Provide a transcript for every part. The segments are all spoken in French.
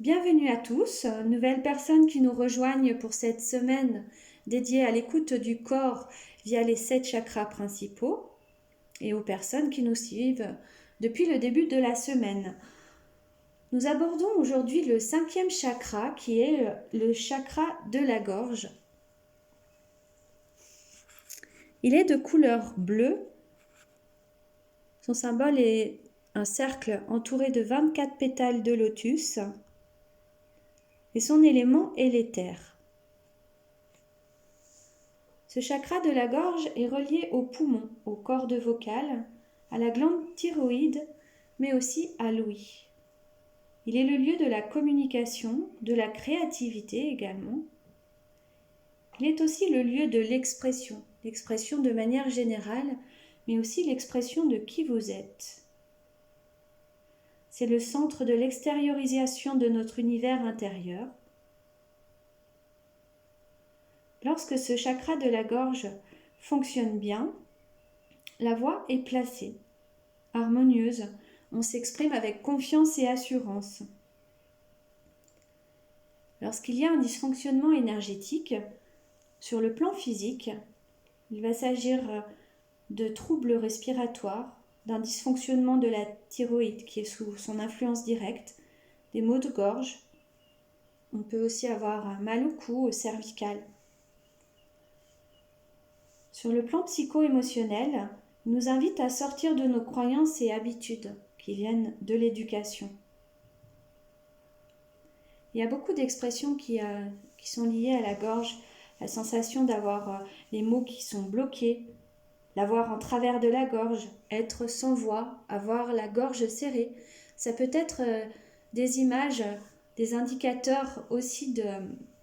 Bienvenue à tous, nouvelles personnes qui nous rejoignent pour cette semaine dédiée à l'écoute du corps via les 7 chakras principaux et aux personnes qui nous suivent depuis le début de la semaine. Nous abordons aujourd'hui le 5e chakra qui est le chakra de la gorge. Il est de couleur bleue. Son symbole est un cercle entouré de 24 pétales de lotus. Et son élément est l'éther. Ce chakra de la gorge est relié aux poumons, aux cordes vocales, à la glande thyroïde, mais aussi à l'ouïe. Il est le lieu de la communication, de la créativité également. Il est aussi le lieu de l'expression de manière générale, mais aussi l'expression de qui vous êtes. C'est le centre de l'extériorisation de notre univers intérieur. Lorsque ce chakra de la gorge fonctionne bien, la voix est placée, harmonieuse, on s'exprime avec confiance et assurance. Lorsqu'il y a un dysfonctionnement énergétique, sur le plan physique, il va s'agir de troubles respiratoires, d'un dysfonctionnement de la thyroïde qui est sous son influence directe, des maux de gorge. On peut aussi avoir mal au cou, au cervical. Sur le plan psycho-émotionnel, il nous invite à sortir de nos croyances et habitudes qui viennent de l'éducation. Il y a beaucoup d'expressions qui sont liées à la gorge, la sensation d'avoir les mots qui sont bloqués, l'avoir en travers de la gorge, être sans voix, avoir la gorge serrée. Ça peut être des images, des indicateurs aussi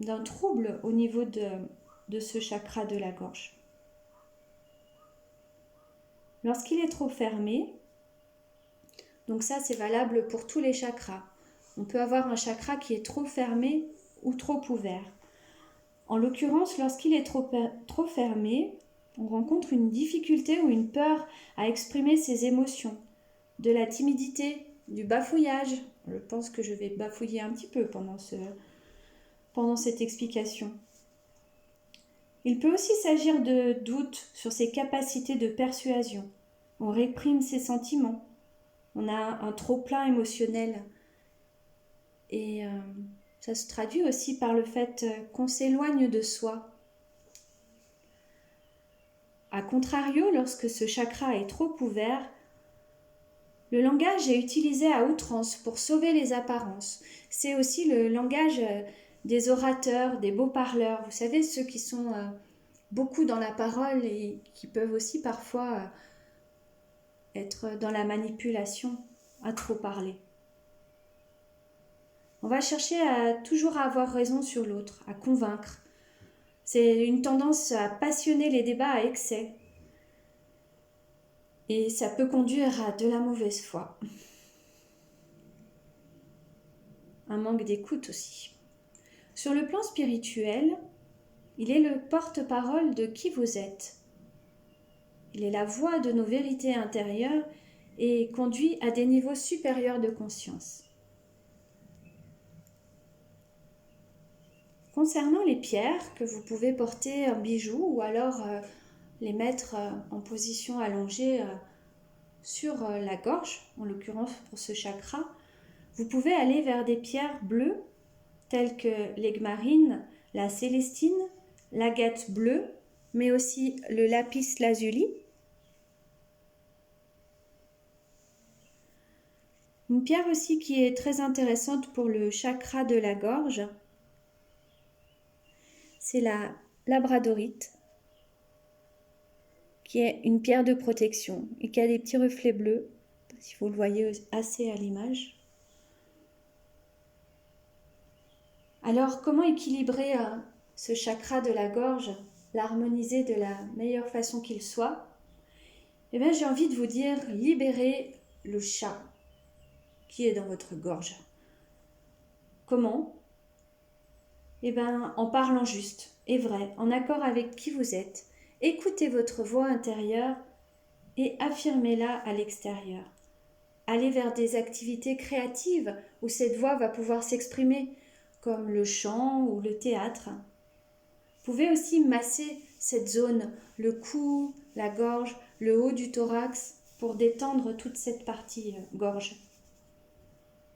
d'un trouble au niveau de ce chakra de la gorge. Lorsqu'il est trop fermé, donc ça c'est valable pour tous les chakras. On peut avoir un chakra qui est trop fermé ou trop ouvert. En l'occurrence, lorsqu'il est trop fermé, on rencontre une difficulté ou une peur à exprimer ses émotions, de la timidité, du bafouillage. Je pense que je vais bafouiller un petit peu pendant cette explication. Il peut aussi s'agir de doutes sur ses capacités de persuasion. On réprime ses sentiments. On a un trop-plein émotionnel. Et ça se traduit aussi par le fait qu'on s'éloigne de soi. A contrario, lorsque ce chakra est trop ouvert, le langage est utilisé à outrance pour sauver les apparences. C'est aussi le langage des orateurs, des beaux parleurs. Vous savez, ceux qui sont beaucoup dans la parole et qui peuvent aussi parfois être dans la manipulation, à trop parler. On va chercher à toujours avoir raison sur l'autre, à convaincre. C'est une tendance à passionner les débats à excès. Et ça peut conduire à de la mauvaise foi. Un manque d'écoute aussi. Sur le plan spirituel, il est le porte-parole de qui vous êtes. Il est la voix de nos vérités intérieures et conduit à des niveaux supérieurs de conscience. Concernant les pierres que vous pouvez porter en bijoux ou alors les mettre en position allongée sur la gorge, en l'occurrence pour ce chakra, vous pouvez aller vers des pierres bleues telles que l'aigmarine, la célestine, l'agate bleue, mais aussi le lapis lazuli. Une pierre aussi qui est très intéressante pour le chakra de la gorge, c'est la labradorite, qui est une pierre de protection et qui a des petits reflets bleus, si vous le voyez assez à l'image. Alors, comment équilibrer ce chakra de la gorge, l'harmoniser de la meilleure façon qu'il soit? Eh bien, j'ai envie de vous dire, libérez le chat qui est dans votre gorge. Comment? Eh bien, en parlant juste et vrai, en accord avec qui vous êtes. Écoutez votre voix intérieure et affirmez-la à l'extérieur. aller vers des activités créatives où cette voix va pouvoir s'exprimer, comme le chant ou le théâtre. Vous pouvez aussi masser cette zone, le cou, la gorge, le haut du thorax, pour détendre toute cette partie gorge.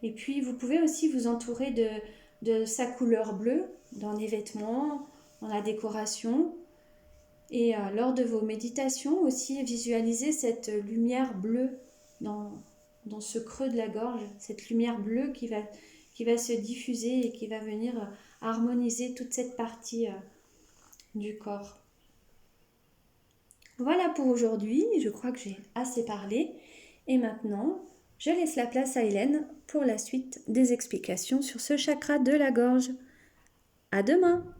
Et puis vous pouvez aussi vous entourer de sa couleur bleue dans les vêtements, dans la décoration. Et lors de vos méditations aussi, visualisez cette lumière bleue dans ce creux de la gorge, cette lumière bleue qui va se diffuser et qui va venir harmoniser toute cette partie du corps. Voilà pour aujourd'hui, je crois que j'ai assez parlé. Et maintenant, je laisse la place à Hélène pour la suite des explications sur ce chakra de la gorge. À demain!